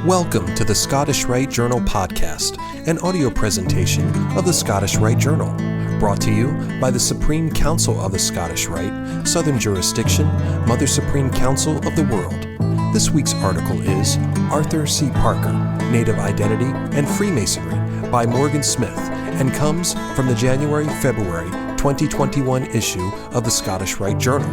Welcome to the Scottish Rite Journal podcast, an audio presentation of the Scottish Rite Journal, brought to you by the Supreme Council of the Scottish Rite, Southern Jurisdiction, Mother Supreme Council of the World. This week's article is Arthur C. Parker, Native Identity and Freemasonry by Morgan Smith, and comes from the January-February 2021 issue of the Scottish Rite Journal.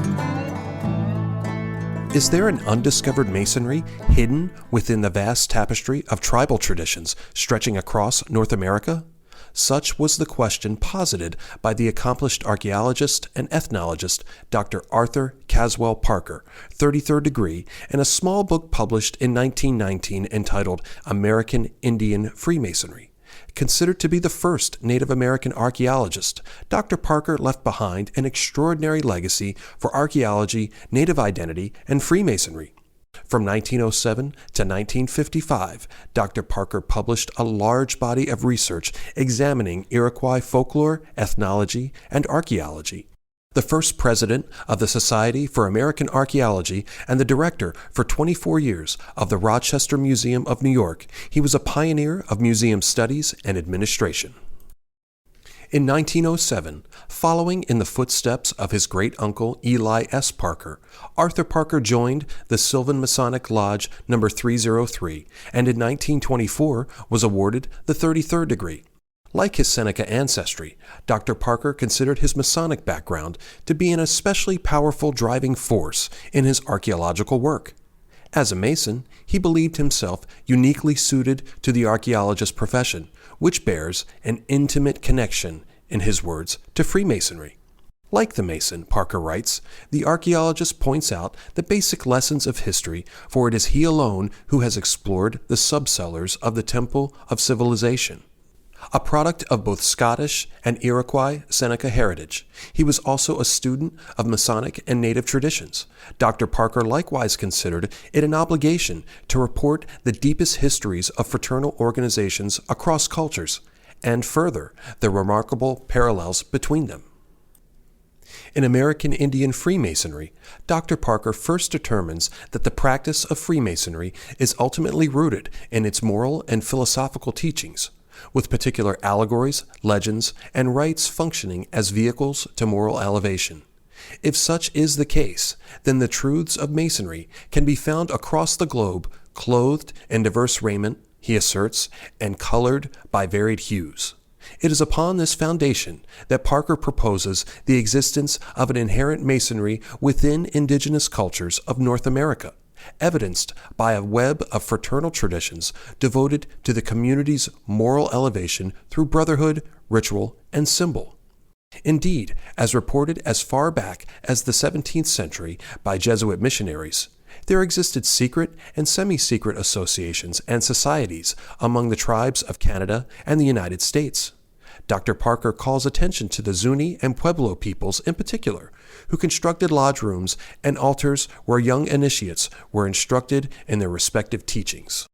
Is there an undiscovered masonry hidden within the vast tapestry of tribal traditions stretching across North America? Such was the question posited by the accomplished archaeologist and ethnologist Dr. Arthur Caswell Parker, 33rd degree, in a small book published in 1919 entitled American Indian Freemasonry. Considered to be the first Native American archaeologist, Dr. Parker left behind an extraordinary legacy for archaeology, Native identity, and Freemasonry. From 1907 to 1955, Dr. Parker published a large body of research examining Iroquois folklore, ethnology, and archaeology. The first president of the Society for American Archaeology and the director for 24 years of the Rochester Museum of New York, he was a pioneer of museum studies and administration. In 1907, following in the footsteps of his great-uncle Eli S. Parker, Arthur Parker joined the Sylvan Masonic Lodge No. 303 and in 1924 was awarded the 33rd degree. Like his Seneca ancestry, Dr. Parker considered his Masonic background to be an especially powerful driving force in his archaeological work. As a Mason, he believed himself uniquely suited to the archaeologist profession, which bears an intimate connection, in his words, to Freemasonry. Like the Mason, Parker writes, the archaeologist points out the basic lessons of history, for it is he alone who has explored the subcellars of the temple of civilization. A product of both Scottish and Iroquois Seneca heritage, he was also a student of Masonic and Native traditions. Dr. Parker likewise considered it an obligation to report the deepest histories of fraternal organizations across cultures, and further, the remarkable parallels between them. In American Indian Freemasonry, Dr. Parker first determines that the practice of Freemasonry is ultimately rooted in its moral and philosophical teachings, with particular allegories, legends, and rites functioning as vehicles to moral elevation. If such is the case, then the truths of Masonry can be found across the globe, clothed in diverse raiment, he asserts, and colored by varied hues. It is upon this foundation that Parker proposes the existence of an inherent Masonry within indigenous cultures of North America, evidenced by a web of fraternal traditions devoted to the community's moral elevation through brotherhood, ritual, and symbol. Indeed, as reported as far back as the 17th century by Jesuit missionaries, there existed secret and semi-secret associations and societies among the tribes of Canada and the United States. Dr. Parker calls attention to the Zuni and Pueblo peoples in particular, who constructed lodge rooms and altars where young initiates were instructed in their respective teachings.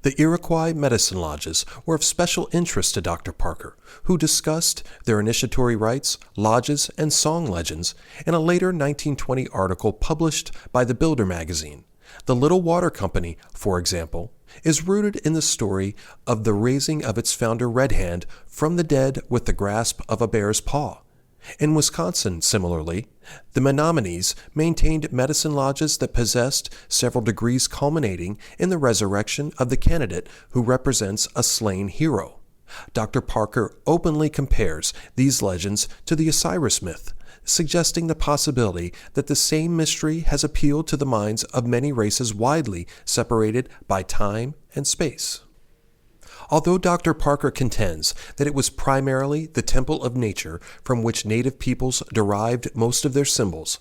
The Iroquois medicine lodges were of special interest to Dr. Parker, who discussed their initiatory rites, lodges, and song legends in a later 1920 article published by the Builder magazine. The Little Water Company, for example, is rooted in the story of the raising of its founder Red Hand from the dead with the grasp of a bear's paw. In Wisconsin, similarly, the Menominees maintained medicine lodges that possessed several degrees culminating in the resurrection of the candidate who represents a slain hero. Dr. Parker openly compares these legends to the Osiris myth, suggesting the possibility that the same mystery has appealed to the minds of many races widely separated by time and space. Although Dr. Parker contends that it was primarily the temple of nature from which native peoples derived most of their symbols,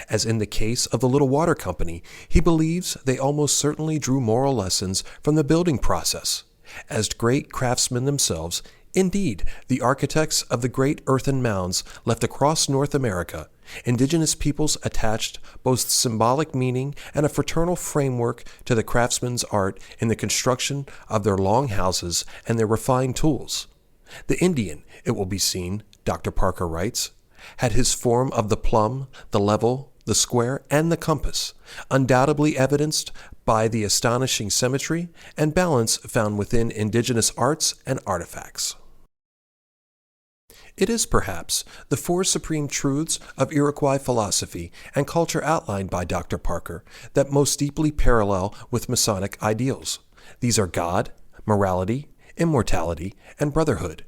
as in the case of the Little Water Company, he believes they almost certainly drew moral lessons from the building process. As great craftsmen themselves, indeed, the architects of the great earthen mounds left across North America, indigenous peoples attached both symbolic meaning and a fraternal framework to the craftsman's art in the construction of their long houses and their refined tools. The Indian, it will be seen, Dr. Parker writes, had his form of the plumb, the level, the square, and the compass, undoubtedly evidenced by the astonishing symmetry and balance found within indigenous arts and artifacts. It is perhaps the four supreme truths of Iroquois philosophy and culture outlined by Dr. Parker that most deeply parallel with Masonic ideals. These are God, morality, immortality, and brotherhood.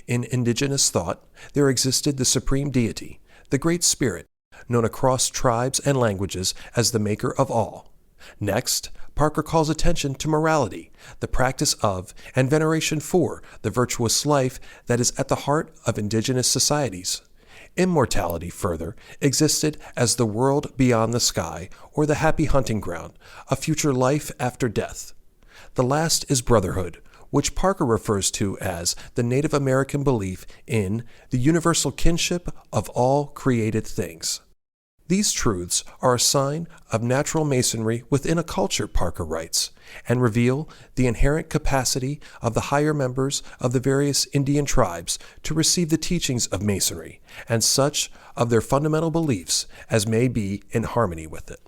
In indigenous thought, there existed the supreme deity, the Great Spirit, known across tribes and languages as the maker of all. Next, Parker calls attention to morality, the practice of and veneration for the virtuous life that is at the heart of indigenous societies. Immortality, further, existed as the world beyond the sky, or the happy hunting ground, a future life after death. The last is brotherhood, which Parker refers to as the Native American belief in the universal kinship of all created things. These truths are a sign of natural masonry within a culture, Parker writes, and reveal the inherent capacity of the higher members of the various Indian tribes to receive the teachings of masonry, and such of their fundamental beliefs as may be in harmony with it.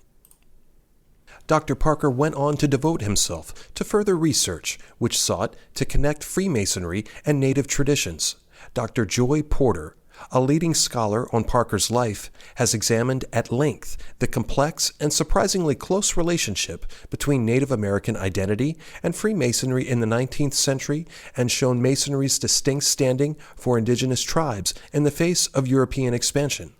Dr. Parker went on to devote himself to further research, which sought to connect Freemasonry and Native traditions. Dr. Joy Porter, a leading scholar on Parker's life, has examined at length the complex and surprisingly close relationship between Native American identity and Freemasonry in the 19th century and shown Masonry's distinct standing for indigenous tribes in the face of European expansion.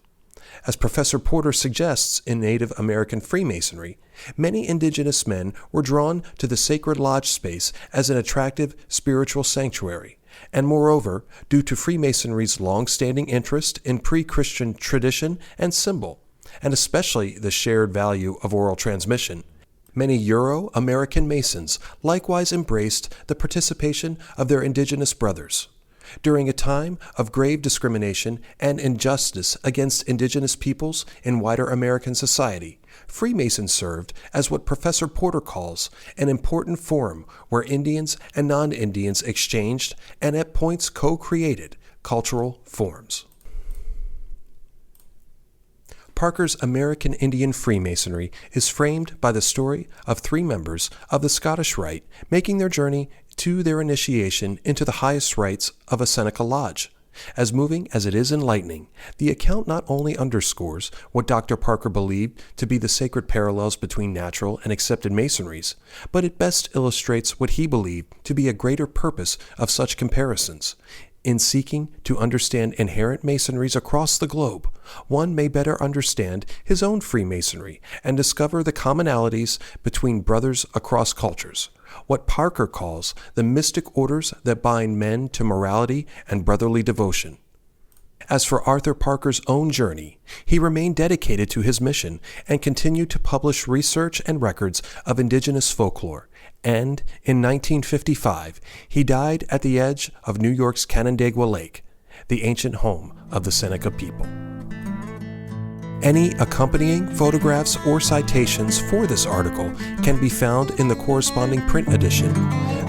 As Professor Porter suggests in Native American Freemasonry, many indigenous men were drawn to the sacred lodge space as an attractive spiritual sanctuary, and moreover, due to Freemasonry's long-standing interest in pre-Christian tradition and symbol, and especially the shared value of oral transmission, many Euro-American Masons likewise embraced the participation of their indigenous brothers. During a time of grave discrimination and injustice against indigenous peoples in wider American society, Freemasons served as what Professor Porter calls an important forum where Indians and non-Indians exchanged and at points co-created cultural forms. Parker's American Indian Freemasonry is framed by the story of three members of the Scottish Rite making their journey to their initiation into the highest rites of a Seneca Lodge. As moving as it is enlightening, the account not only underscores what Dr. Parker believed to be the sacred parallels between natural and accepted masonries, but it best illustrates what he believed to be a greater purpose of such comparisons. In seeking to understand inherent masonries across the globe, one may better understand his own Freemasonry and discover the commonalities between brothers across cultures, what Parker calls the mystic orders that bind men to morality and brotherly devotion. As for Arthur Parker's own journey, he remained dedicated to his mission and continued to publish research and records of indigenous folklore, and in 1955, he died at the edge of New York's Canandaigua Lake, the ancient home of the Seneca people. Any accompanying photographs or citations for this article can be found in the corresponding print edition.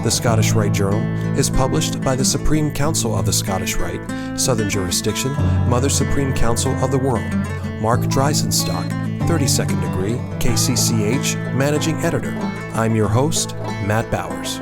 The Scottish Rite Journal is published by the Supreme Council of the Scottish Rite, Southern Jurisdiction, Mother Supreme Council of the World. Mark Dreisenstock, 32nd degree, KCCH, Managing Editor. I'm your host, Matt Bowers.